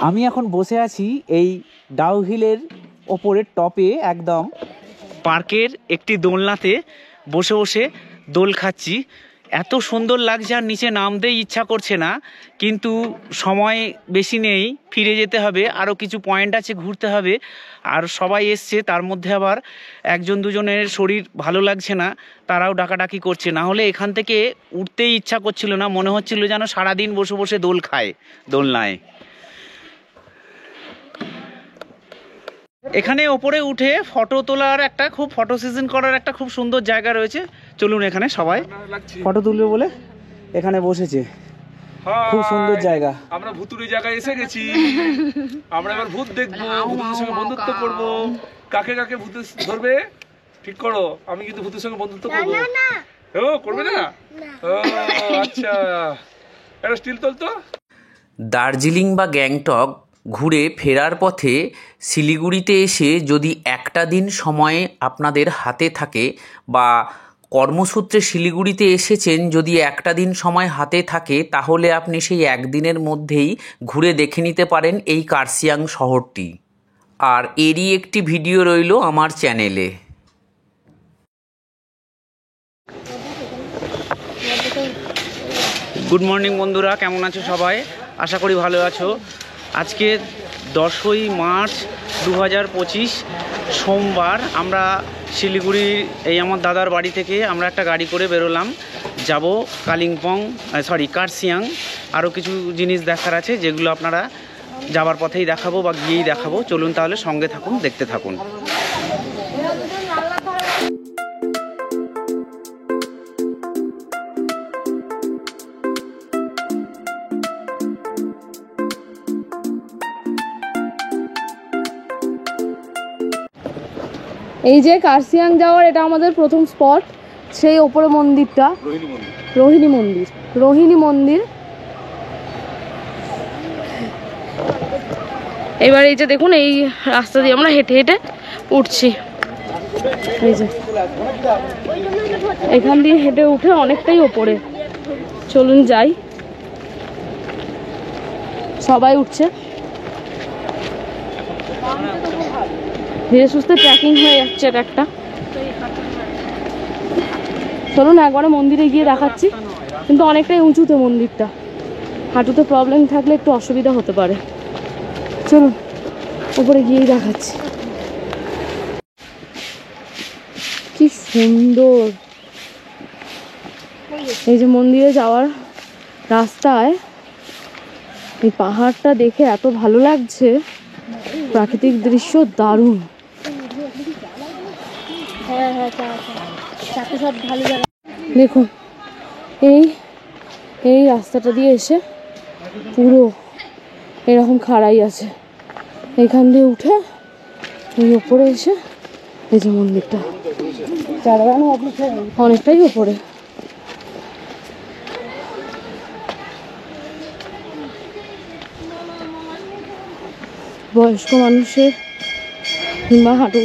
আমি এখন বসে আছি এই ডাউহিলের ওপরের টপে, একদম পার্কের একটি দোলনাতে বসে বসে দোল খাচ্ছি। এত সুন্দর লাগছে আর নিচে নামতেই ইচ্ছা করছে না, কিন্তু সময় বেশি নেই, ফিরে যেতে হবে, আরও কিছু পয়েন্ট আছে ঘুরতে হবে। আর সবাই এসছে, তার মধ্যে আবার একজন দুজনের শরীর ভালো লাগছে না, তারাও ডাকাডাকি করছে। না হলে এখান থেকে উঠতেই ইচ্ছা করছিল না, মনে হচ্ছিল যেন সারাদিন বসে বসে দোল খায় দোলনায়। এখানে ওপরে উঠে ফটো তোলার একটা ফটো সেশন করার একটা খুব সুন্দর জায়গা রয়েছে। চলুন, এখানে সবাই ফটো তুলবে বলে এখানে বসেছে, খুব সুন্দর জায়গা। আমরা ভুতুড়ি জায়গায় এসে গেছি, আমরা এবার ভূত দেখবো, ভূতের সঙ্গে বন্ধুত্ব করব। কাকে কাকে ভূত ধরবে ঠিক করো, আমি কিন্তু ভূতের সঙ্গে বন্ধুত্ব করবো। ও করবে না? ও আচ্ছা, একটা স্টিল তোলতো। দার্জিলিং বা গ্যাংটক ঘুরে ফেরার পথে শিলিগুড়িতে এসে যদি একটা দিন সময় আপনাদের হাতে থাকে, বা কর্মসূত্রে শিলিগুড়িতে এসেছেন যদি একটা দিন সময় হাতে থাকে, তাহলে আপনি সেই একদিনের মধ্যেই ঘুরে দেখে নিতে পারেন এই কার্সিয়াং শহরটি। আর এরই একটি ভিডিও রইল আমার চ্যানেলে। গুড মর্নিং বন্ধুরা, কেমন আছো সবাই? আশা করি ভালো আছো। আজকে 10ই মার্চ 2025 সোমবার। আমরা শিলিগুড়ির এই আমার দাদার বাড়ি থেকে আমরা একটা গাড়ি করে বেরোলাম, যাব কালিম্পং, কার্সিয়াং। আরও কিছু জিনিস দেখার আছে, যেগুলো আপনারা যাওয়ার পথেই দেখাবো বা গিয়েই দেখাবো। চলুন তাহলে সঙ্গে থাকুন, দেখতে থাকুন। এই যে কার্সিয়াং যাওয়ার এটা আমাদের প্রথম স্পট, সেই ওপরে মন্দিরটা রোহিণী মন্দির। এবার এই যে দেখুন, এই রাস্তা দিয়ে আমরা হেঁটে হেঁটে উঠছি। এই যে এখান দিয়ে হেঁটে উঠে অনেকটাই ওপরে। চলুন যাই, সবাই উঠছে, ধীরে সুস্থে ট্রেকিং হয়ে যাচ্ছে এটা একটা। চলুন একবারে মন্দিরে গিয়ে দেখাচ্ছি, কিন্তু অনেকটাই উঁচুতে মন্দিরটা, হাঁটুতে প্রবলেম থাকলে একটু অসুবিধা হতে পারে। চলুন উপরে গিয়েই দেখাচ্ছি। কি সুন্দর! এই যে মন্দিরে যাওয়ার রাস্তায় এই পাহাড়টা দেখে এত ভালো লাগছে, প্রাকৃতিক দৃশ্য দারুণ। দেখুন এই রাস্তাটা দিয়ে এসে পুরো এরকম খাড়াই আছে, এখান দিয়ে উঠে এই উপরে এসে এই যে মন্দিরটা অনেকটাই উপরে। বয়স্ক মানুষের কিংবা হাঁটু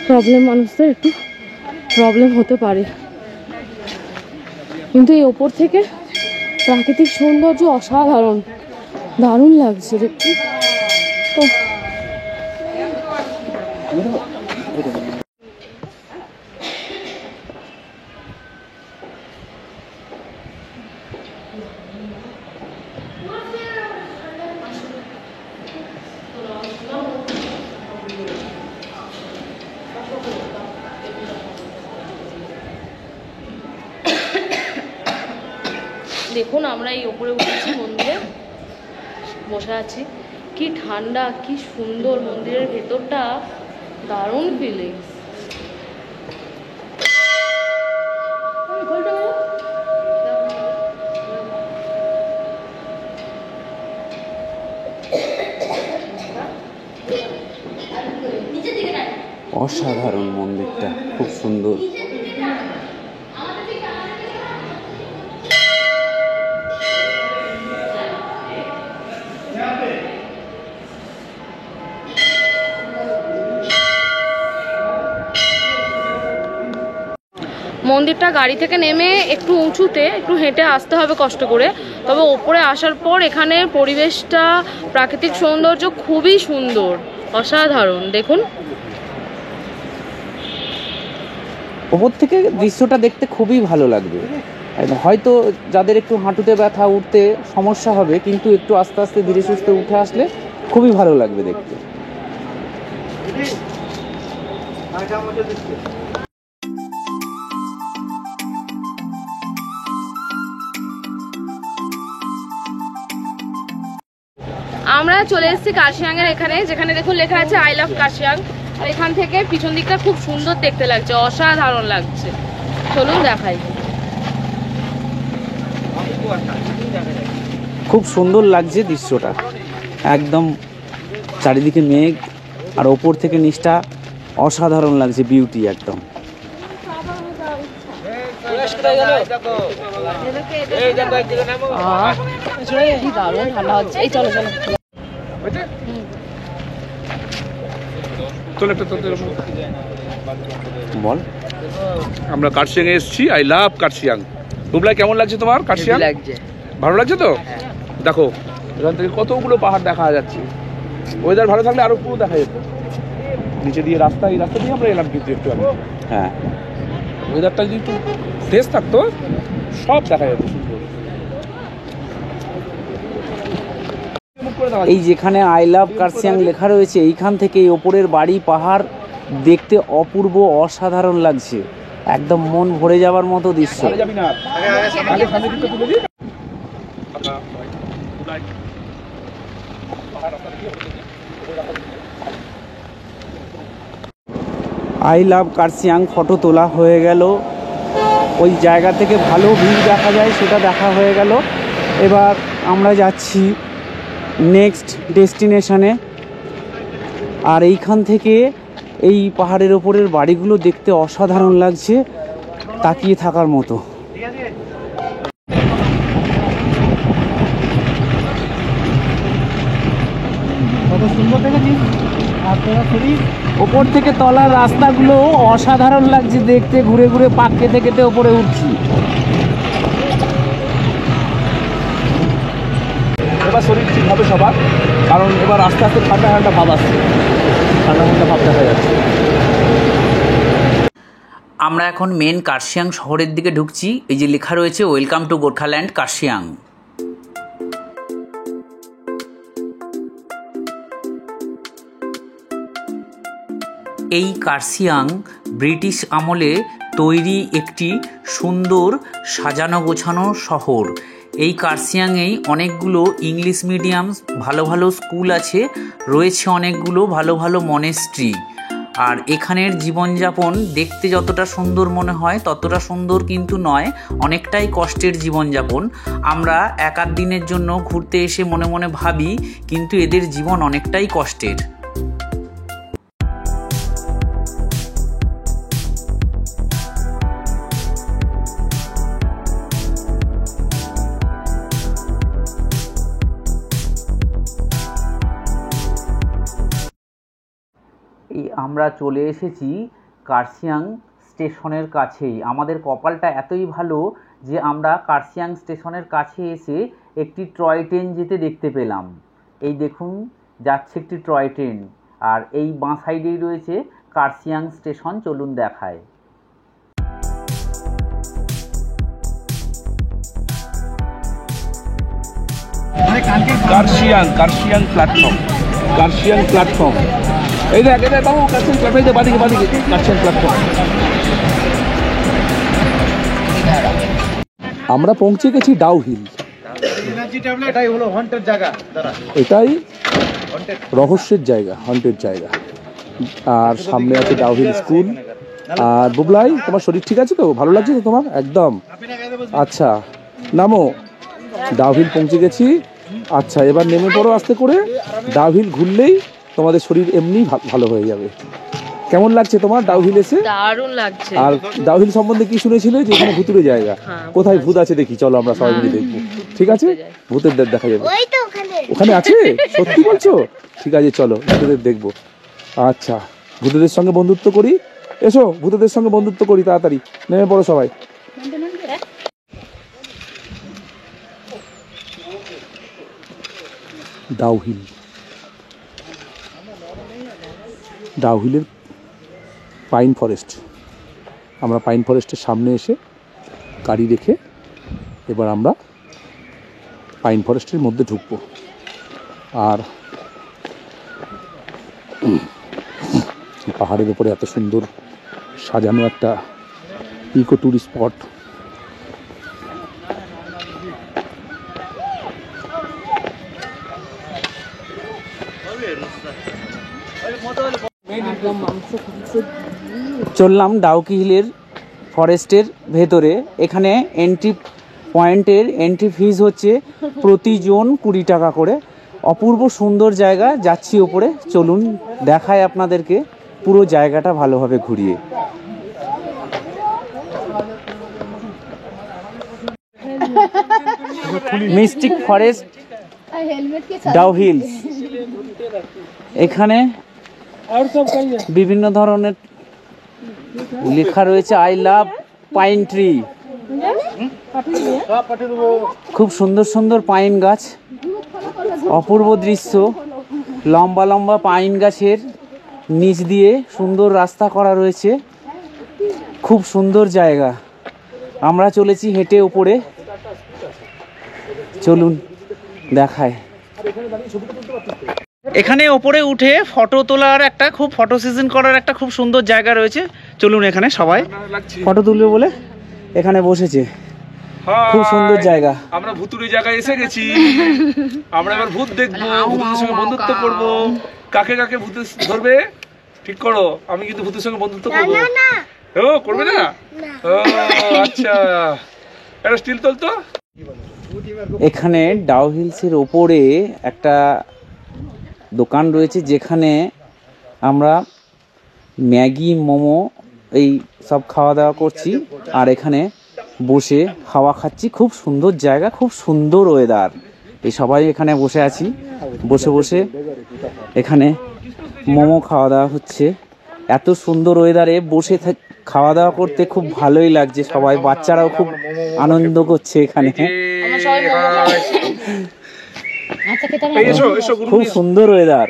প্রবলেম মানুষদের একটু প্রবলেম হতে পারে, কিন্তু এই ওপর থেকে প্রাকৃতিক সৌন্দর্য অসাধারণ, দারুণ লাগছে দেখতে। দেখুন আমরা এই ওপরে উঠেছি, মন্দিরে বসে আছি, কি ঠান্ডা, কি সুন্দর মন্দিরের ভেতরটা, দারুণ ফিলিংস। অসাধারণ মন্দিরটা, খুব সুন্দর। মন্দিরটা গাড়ি থেকে নেমে একটু উঁচুতে, একটু হেঁটে আসতে হবে কষ্ট করে। তবে ওপরে আসার পর এখানে পরিবেশটা, প্রাকৃতিক সৌন্দর্য খুবই সুন্দর, অসাধারণ। দেখুন ওপর থেকে দৃশ্যটা দেখতে খুবই ভালো লাগবে। হয়তো যাদের একটু হাঁটুতে ব্যথা, উঠতে সমস্যা হবে, কিন্তু একটু আস্তে আস্তে ধীরে সুস্থে উঠে আসলে খুবই ভালো লাগবে দেখতে। আমরা চলে এসেছি কার্শিয়াংয়ের এখানে, যেখানে দেখুন লেখা আছে আই লাভ কার্শিয়াং। আর এখান থেকে পিছন দিকটা খুব সুন্দর দেখতে লাগছে, অসাধারণ লাগছে। চলুন দেখাই। খুব সুন্দর লাগছে দৃশ্যটা, একদম চারিদিকে মেঘ আর ওপর থেকে নিচটা অসাধারণ লাগছে, বিউটি একদম। দারুণ ঠান্ডা হচ্ছে। এই চলো চলো। বল, আমরা কার্শিয়াং এ এসেছি। I love Kurseong. বুবলাই, কেমন লাগছে তোমার কার্শিয়াং? ভালো লাগছে তো? দেখো এখান থেকে কতগুলো পাহাড় দেখা যাচ্ছে। ওয়েদার ভালো থাকলে আরো পুরো দেখা যেত। নিচে দিয়ে রাস্তা, এই রাস্তা দিয়ে আমরা এলাম কিন্তু একটু আগে। হ্যাঁ, ওয়েদারটা যদি একটু ফ্রেশ থাকতো সব দেখা যেত সুন্দর। এই যেখানে আই লাভ কার্শিয়াং লেখা রয়েছে, এইখান থেকে এই ওপরের বাড়ি, পাহাড় দেখতে অপূর্ব, অসাধারণ লাগছে, একদম মন ভরে যাওয়ার মতো দৃশ্য। যাবি না, আগে সামনে দিকটা তুলে দিই। আই লাভ কার্শিয়াং ফটো তোলা হয়ে গেল, ওই জায়গা থেকে ভালো ভিউ দেখা যায় সেটা দেখা হয়ে গেল। এবার আমরা যাচ্ছি নেক্সট ডেস্টিনেশনে। আর এইখান থেকে এই পাহাড়ের ওপরের বাড়িগুলো দেখতে অসাধারণ লাগছে, তাকিয়ে থাকার মতো। ওপর থেকে তলার রাস্তাগুলো অসাধারণ লাগছে দেখতে, ঘুরে ঘুরে পাক কেটে কেটে ওপরে উঠছি। এবার শরীর ঠিক হবে সবার, কারণ এবার আস্তে আস্তে ঠান্ডা ঠান্ডা ভাব আসছে, ঠান্ডা ঠান্ডা ভাব দেখা যাচ্ছে। আমরা এখন মেন কার্শিয়াং শহরের দিকে ঢুকছি। এই যে লেখা রয়েছে ওয়েলকাম টু গোর্খাল্যান্ড কার্শিয়াং। এই কার্শিয়াং ব্রিটিশ আমলে তৈরি একটি সুন্দর সাজানো গোছানো শহর। এই কার্শিয়াংয়েই অনেকগুলো ইংলিশ মিডিয়াম ভালো ভালো স্কুল আছে, রয়েছে অনেকগুলো ভালো ভালো মনেস্ট্রি। আর এখানের জীবনযাপন দেখতে যতটা সুন্দর মনে হয় ততটা সুন্দর কিন্তু নয়, অনেকটাই কষ্টের জীবনযাপন। আমরা এক আধ দিনের জন্য ঘুরতে এসে মনে মনে ভাবি, কিন্তু এদের জীবন অনেকটাই কষ্টের। আমরা চলে এসেছি কার্শিয়াং স্টেশনের কাছেই। আমাদের কপালটা এতই ভালো যে আমরা কার্শিয়াং স্টেশনের কাছে এসে একটি টয় ট্রেন যেতে দেখতে পেলাম। এই দেখুন যাচ্ছে একটি টয় ট্রেন, আর এই বাঁ সাইডেই রয়েছে কার্শিয়াং স্টেশন। চলুন দেখায়। Kurseong platform, Kurseong platform. এই দেখ, এই দেখ বাবু, কার্শিয়াং প্ল্যাটফর্ম, বাদিকে বাদিকে কার্শিয়াং প্ল্যাটফর্ম। আমরা পৌঁছে গেছি ডাউ হিল। এটাই হলো হন্টেড জায়গা, এটাই রহস্যের জায়গা, হন্টেড জায়গা। আর সামনে আছে ডাউ হিল স্কুল। আর বুবলাই, তোমার শরীর ঠিক আছে তো? ভালো লাগছে তো তোমার? একদম। আচ্ছা নামো, ডাউ হিল পৌঁছে গেছি। আচ্ছা এবার নেমে পড়ো আস্তে করে। ডাউ হিল ঘুরলেই তোমাদের শরীর এমনি ভালো হয়ে যাবে। কেমন লাগছে তোমার ডাউ হিল এসে? দারুণ লাগছে। আর ডাউ হিল সম্বন্ধে কি শুনেছিলে? যে এখানে ভুতুরে জায়গা। কোথায় ভূত আছে দেখি, চলো আমরা সবাই মিলে দেখবো। ঠিক আছে, ভূতের দেখা যাবে। ওখানে আছে? সত্যি বলছো? ঠিক আছে চলো, ভূতেদের দেখবো। আচ্ছা, ভূতেদের সঙ্গে বন্ধুত্ব করি। এসো ভূতেদের সঙ্গে বন্ধুত্ব করি, তাড়াতাড়ি নেমে পড়ো সবাই। ডাউহিল, ডাউহিলের পাইন ফরেস্ট। আমরা পাইন ফরেস্টের সামনে এসে গাড়ি রেখে এবার আমরা পাইন ফরেস্টের মধ্যে ঢুকবো। আর পাহাড়ের উপরে এত সুন্দর সাজানো একটা ইকো ট্যুরিস্ট স্পট। চললাম ডাউকি হিলের ফরেস্টের ভেতরে। এখানে এন্ট্রি পয়েন্টের এন্ট্রি ফিজ হচ্ছে প্রতিজন 20 টাকা করে। অপূর্ব সুন্দর জায়গা, যাচ্ছি ওপরে, চলুন দেখায় আপনাদেরকে পুরো জায়গাটা ভালোভাবে ঘুরিয়ে। Mystic forest Dow hills. এখানে বিভিন্ন ধরনের লেখা রয়েছে আই লাভ পাইন ট্রি। খুব সুন্দর সুন্দর পাইন গাছ, অপূর্ব দৃশ্য। লম্বা লম্বা পাইন গাছের নিচ দিয়ে সুন্দর রাস্তা করা রয়েছে, খুব সুন্দর জায়গা। আমরা চলেছি হেঁটে উপরে, চলুন দেখায়। এখানে ওপরে উঠে ফটো তোলার একটা খুব ফটো সেশন করার একটা খুব সুন্দর জায়গা রয়েছে। চলুন এখানে সবাই ফটো তুলবে বলে এখানে বসেছে, খুব সুন্দর জায়গা। আমরা ভুতুড়ি জায়গায় এসে গেছি। আমরা এবার ভূত দেখবো, ভূতের সঙ্গে বন্ধুত্ব করব। কাকে কাকে ভূতে ধরবে ঠিক করো, আমি কিন্তু ভূতের সঙ্গে বন্ধুত্ব করবো। ও করবে না? ও আচ্ছা, এটা স্টিল তোলতো। এখানে ডাউ হিলসের ওপরে একটা দোকান রয়েছে যেখানে আমরা ম্যাগি, মোমো এই সব খাওয়া দাওয়া করছি আর এখানে বসে হাওয়া খাচ্ছি। খুব সুন্দর জায়গা, খুব সুন্দর ওয়েদার। এই সবাই এখানে বসে আছি, বসে বসে এখানে মোমো খাওয়া দাওয়া হচ্ছে। এত সুন্দর ওয়েদারে বসে খাওয়া দাওয়া করতে খুব ভালোই লাগছে। সবাই বাচ্চারাও খুব আনন্দ করছে এখানে। খুব সুন্দর ওয়েদার,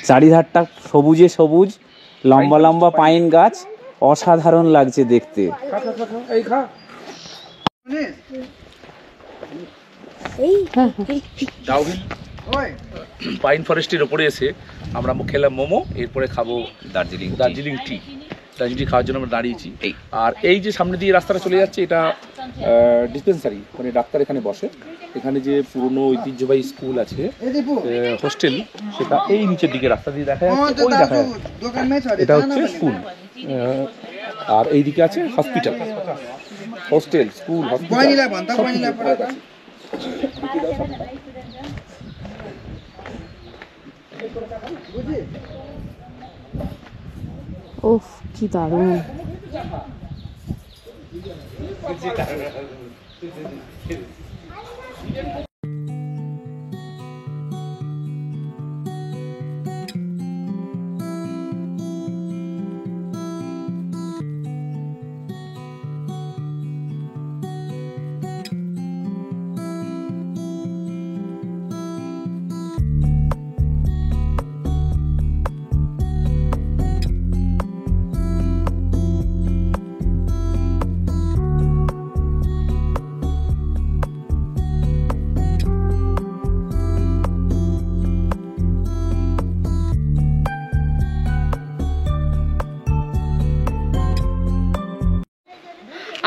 চারিধারটা সবুজে সবুজ, লম্বা লম্বা পাইন গাছ, অসাধারণ লাগছে দেখতে। ডাউহিল পাইন ফরেস্টের উপরে এসে আমরা খেলাম মোমো, এরপরে খাবো দার্জিলিং টি। দার্জিলিং টি খাওয়ার জন্য আমরা দাঁড়িয়েছি। আর এই যে সামনে দিয়ে রাস্তাটা চলে যাচ্ছে, এটা ডিসপেন্সারি, মানে ডাক্তার এখানে বসে। এখানে যে পুরনো ঐতিহ্যবাহী স্কুল আছে, হোস্টেল, সেটা এই নিচের দিকে রাস্তা দিয়ে দেখা যাচ্ছে, ওই দেখা যাচ্ছে, এটা হচ্ছে স্কুল। আর এইদিকে আছে হসপিটাল, হোস্টেল, স্কুল, হসপিটাল। ওফ কি দারুণ।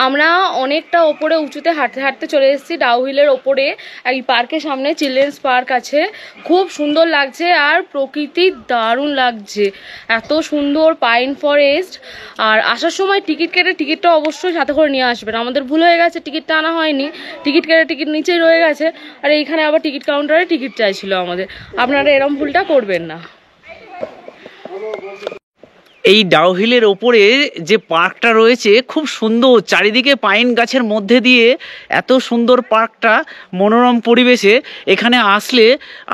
আমরা অনেকটা ওপরে উঁচুতে হাঁটতে হাঁটতে চলে এসেছি ডাউ হিলের ওপরে। এই পার্কের সামনে চিলড্রেন্স পার্ক আছে, খুব সুন্দর লাগছে আর প্রকৃতি দারুণ লাগছে। এত সুন্দর পাইন ফরেস্ট। আর আসার সময় টিকিট কেটে টিকিটটা অবশ্যই সাথে করে নিয়ে আসবেন। আমাদের ভুল হয়ে গেছে, টিকিটটা আনা হয়নি, টিকিট কেটে টিকিট নিচেই রয়ে গেছে। আর এইখানে আবার টিকিট কাউন্টারে টিকিট চাইছিল আমাদের। আপনারা এরম ভুলটা করবেন না। এই ডাউহিলের ওপরে যে পার্কটা রয়েছে খুব সুন্দর, চারিদিকে পাইন গাছের মধ্যে দিয়ে এত সুন্দর পার্কটা, মনোরম পরিবেশে এখানে আসলে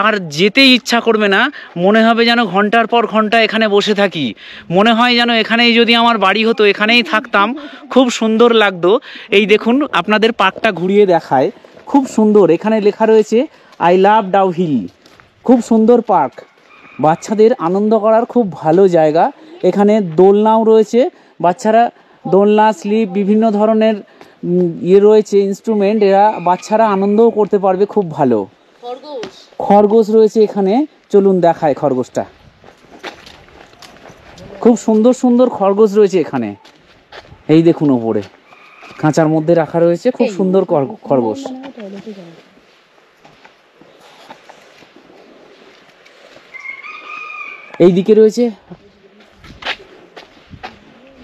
আর যেতেই ইচ্ছা করবে না। মনে হবে যেন ঘন্টার পর ঘন্টা এখানে বসে থাকি, মনে হয় যেন এখানেই যদি আমার বাড়ি হতো এখানেই থাকতাম, খুব সুন্দর লাগতো। এই দেখুন আপনাদের পার্কটা ঘুরিয়ে দেখায়, খুব সুন্দর। এখানে লেখা রয়েছে আই লাভ ডাউহিল, খুব সুন্দর পার্ক, বাচ্চাদের আনন্দ করার খুব ভালো জায়গা। এখানে দোলনাও রয়েছে, বাচ্চারা দোলনা, স্লিপ, বিভিন্ন ধরনের রয়েছে ইনস্ট্রুমেন্ট, এরা বাচ্চারা আনন্দও করতে পারবে খুব ভালো। খরগোশ রয়েছে এখানে, চলুন দেখায় খরগোশটা। খুব সুন্দর সুন্দর খরগোশ রয়েছে এখানে, এই দেখুন ওপরে খাঁচার মধ্যে রাখা রয়েছে, খুব সুন্দর খরগোশ। এই দিকে রয়েছে,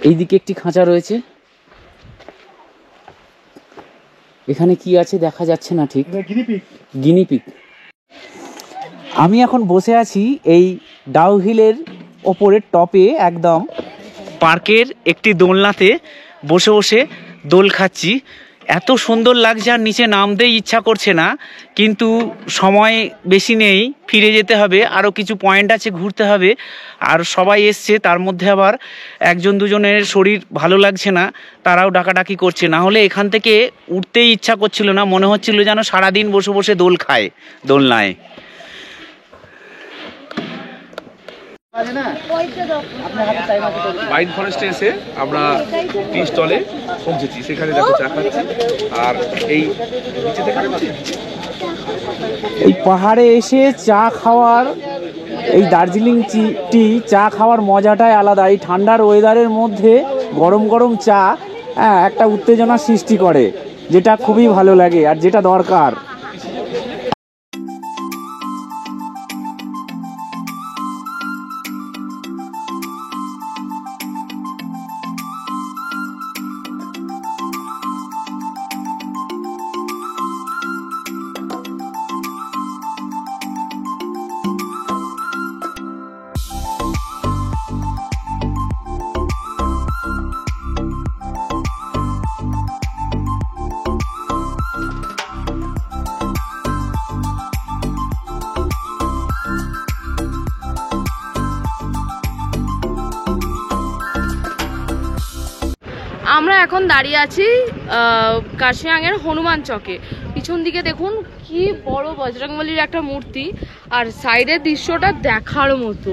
এই দিকে একটি খাঁচা রয়েছে। এখানে কি আছে দেখা যাচ্ছে না ঠিক, গিনিপিগ। আমি এখন বসে আছি এই ডাউহিলের ওপরের টপে, একদম পার্কের একটি দোলনাতে বসে বসে দোল খাচ্ছি। এত সুন্দর লাগছে আর নিচে নামতেই ইচ্ছা করছে না, কিন্তু সময় বেশি নেই, ফিরে যেতে হবে, আরও কিছু পয়েন্ট আছে ঘুরতে হবে। আর সবাই এসছে, তার মধ্যে আবার একজন দুজনের শরীর ভালো লাগছে না, তারাও ডাকাডাকি করছে, না হলে এখান থেকে উঠতেই ইচ্ছা করছিল না, মনে হচ্ছিল যেন সারাদিন বসে বসে দোল খায় দোলনায়। পাইন ফরেস্টে এসে আমরা টি স্টলে পৌঁছেছি, সেখানে দেখো চা খাচ্ছি। আর এই নিচে থেকে এই পাহাড়ে এসে চা খাওয়ার, এই দার্জিলিং টি চা খাওয়ার মজাটাই আলাদা। এই ঠান্ডার ওয়েদারের মধ্যে গরম গরম চা একটা উত্তেজনা সৃষ্টি করে, যেটা খুবই ভালো লাগে আর যেটা দরকার। আমরা এখন দাঁড়িয়ে আছি কার্শিয়াংয়ের হনুমান চকে। পিছন দিকে দেখুন কি বড় বজরংবলীর একটা মূর্তি, আর সাইডের দৃশ্যটা দেখার মতো,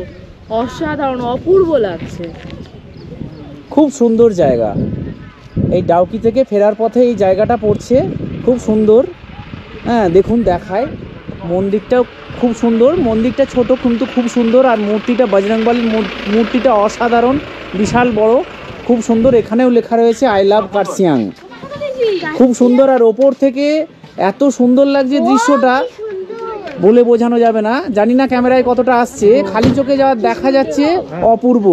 অসাধারণ, অপূর্ব লাগছে। খুব সুন্দর জায়গা। এই ডাউকি থেকে ফেরার পথে এই জায়গাটা পড়ছে, খুব সুন্দর। দেখুন দেখায়, মন্দিরটাও খুব সুন্দর, মন্দিরটা ছোট কিন্তু খুব সুন্দর। আর মূর্তিটা, বজরংবলীর মূর্তিটা অসাধারণ, বিশাল বড়, খুব সুন্দর। এখানেও লেখা রয়েছে আই লাভ কার্শিয়াং, খুব সুন্দর। আর ওপর থেকে এত সুন্দর লাগছে দৃশ্যটা, বলে বোঝানো যাবে না। জানি না ক্যামেরায় কতটা আসছে, খালি চোখে যাওয়ার দেখা যাচ্ছে অপূর্ব।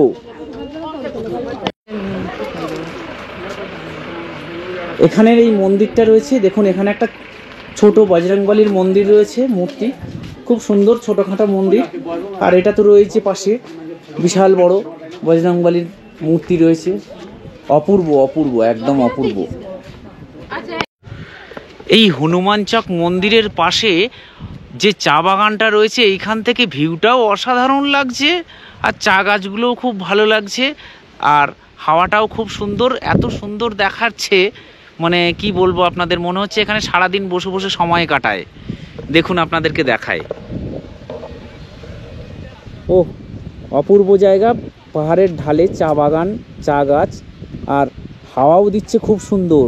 এখানের এই মন্দিরটা রয়েছে, দেখুন এখানে একটা ছোট বজরংবলীর মন্দির রয়েছে, মূর্তি খুব সুন্দর, ছোটখাটো মন্দির। আর এটা তো রয়েছে পাশে বিশাল বড় বজরংবলীর মূর্তি রয়েছে, অপূর্ব অপূর্ব, একদম অপূর্ব। এই হনুমান চক মন্দিরের পাশে যে চা বাগানটা রয়েছে, এইখান থেকে ভিউটাও অসাধারণ লাগছে, আর চা গাছগুলোও খুব ভালো লাগছে, আর হাওয়াটাও খুব সুন্দর। এত সুন্দর দেখাচ্ছে, মানে কি বলবো আপনাদের, মনে হচ্ছে এখানে সারাদিন বসে বসে সময় কাটায়। দেখুন আপনাদেরকে দেখায়, ও অপূর্ব জায়গা, পাহাড়ের ঢালে চা বাগান, চা গাছ, আর হাওয়াও দিচ্ছে খুব সুন্দর।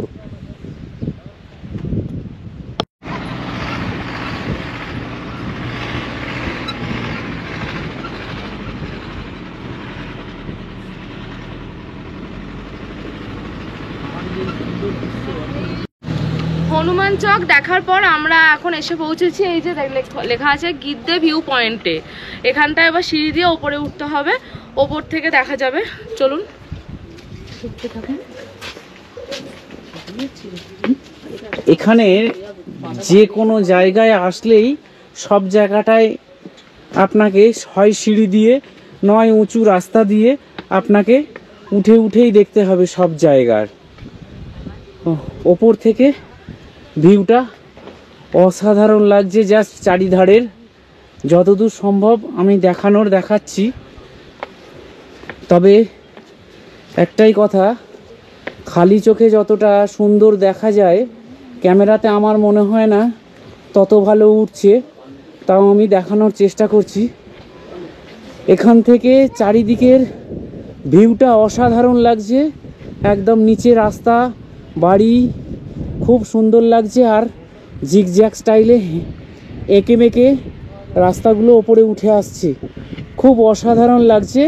হনুমান চক দেখার পর আমরা এখন এসে পৌঁছেছি এই যে লেখা আছে গিদ্দে ভিউ পয়েন্টে। এখানটায় এবার সিঁড়ি দিয়ে ওপরে উঠতে হবে, ওপর থেকে দেখা যাবে। চলুন। এখানে যে কোনো জায়গায় আসলেই সব জায়গাটায় আপনাকে হয় সিঁড়ি দিয়ে, নয় উঁচু রাস্তা দিয়ে আপনাকে উঠে উঠেই দেখতে হবে সব জায়গার। ওপর থেকে ভিউটা অসাধারণ লাগছে, জাস্ট চারিধারের যতদূর সম্ভব আমি দেখাচ্ছি। তবে একটাই কথা, খালি চোখে যতটা সুন্দর দেখা যায় ক্যামেরাতে আমার মনে হয় না তত ভালো উঠছে, তাও আমি দেখানোর চেষ্টা করছি। এখান থেকে চারিদিকের ভিউটা অসাধারণ লাগছে, একদম নিচে রাস্তা, বাড়ি খুব সুন্দর লাগছে। আর জিগজ্যাগ স্টাইলে এঁকে মেঁকে রাস্তাগুলো ওপরে উঠে আসছে, খুব অসাধারণ লাগছে।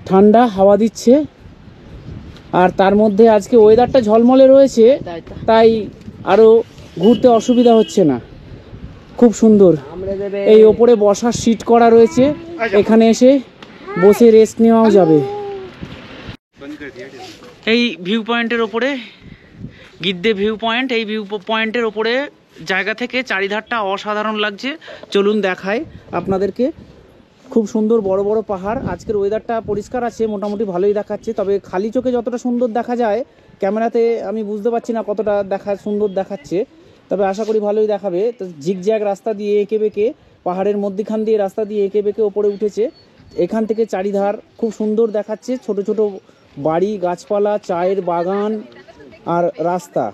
ঠান্ডা হাওয়া দিচ্ছে, আর তার মধ্যে আজকে ওয়েদারটা ঝলমলে রয়েছে, তাই আরও ঘুরতে অসুবিধা হচ্ছে না। খুব সুন্দর। এই ওপরে বসার সিট করা রয়েছে, এখানে এসে বসে রেস্ট নেওয়াও যাবে। এই ভিউ পয়েন্টের ওপরে গিদ্দে ভিউ পয়েন্ট, এই ভিউ পয়েন্টের ওপরে জায়গা থেকে চারিধারটা অসাধারণ লাগছে। চলুন দেখাই আপনাদেরকে। খুব সুন্দর বড় বড় পাহাড়। আজকের ওয়েদারটা পরিষ্কার আছে, মোটামুটি ভালোই দেখাচ্ছে। তবে খালি চোখে যতটা সুন্দর দেখা যায় ক্যামেরাতে আমি বুঝতে পারছি না কতটা সুন্দর দেখাচ্ছে, তবে আশা করি ভালোই দেখাবে। তো জিগজ্যাগ রাস্তা দিয়ে এঁকে বেঁকে, পাহাড়ের মধ্যখান দিয়ে রাস্তা দিয়ে এঁকে বেঁকে ওপরে উঠেছে। এখান থেকে চারিধার খুব সুন্দর দেখাচ্ছে, ছোট ছোট বাড়ি, গাছপালা, চায়ের বাগান আর রাস্তা।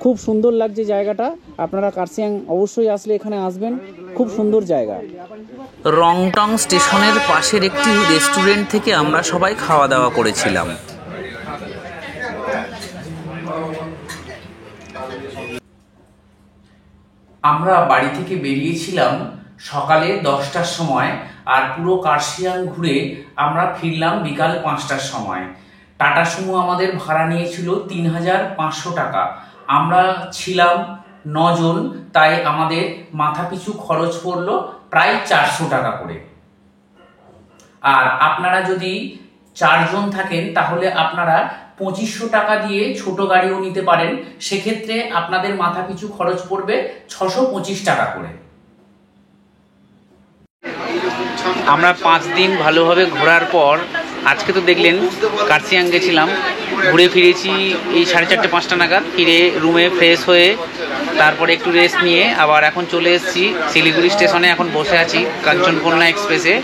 খুব সুন্দর লাগছে জায়গাটা। আপনারা কার্শিয়াং অবশ্যই আসলে এখানে আসবেন, খুব সুন্দর জায়গা। রংটং স্টেশনের পাশের একটি রেস্টুরেন্ট থেকে আমরা সবাই খাওয়া দাওয়া করেছিলাম। আমরা বাড়ি থেকে বেরিয়েছিলাম সকালে 10টার সময়, আর পুরো কার্শিয়াং ঘুরে আমরা ফিরলাম বিকাল 5টার সময়। টাটা সুমো আমাদের ভাড়া নিয়েছিল 3500 টাকা। আমরা ছিলাম 9 জন, তাই আমাদের মাথাপিছু খরচ পড়লো প্রায় 400 টাকা করে। আর আপনারা যদি 4 জন থাকেন তাহলে আপনারা 2500 টাকা দিয়ে ছোট গাড়িও নিতে পারেন, সেক্ষেত্রে আপনাদের মাথাপিছু খরচ পড়বে 625 টাকা করে। আমরা 5 দিন ভালোভাবে ঘোরার পর আজকে তো দেখলেন কার্শিয়াং গেছিলাম, ঘুরে ফিরেছি এই 4:30 5টা নাগাদ। ফিরে রুমে ফ্রেশ হয়ে তারপরে একটু রেস্ট নিয়ে আবার এখন চলে এসেছি শিলিগুড়ি স্টেশনে। এখন বসে আছি কাঞ্চনকন্যা এক্সপ্রেসে,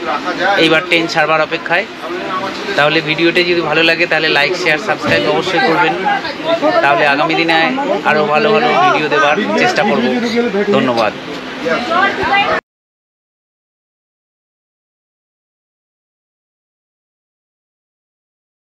এইবার ট্রেন ছাড়বার অপেক্ষায়। তাহলে ভিডিওটি যদি ভালো লাগে তাহলে লাইক, শেয়ার, সাবস্ক্রাইব অবশ্যই করবেন। তাহলে আগামী দিনে আরও ভালো ভালো ভিডিও দেওয়ার চেষ্টা করব। ধন্যবাদ।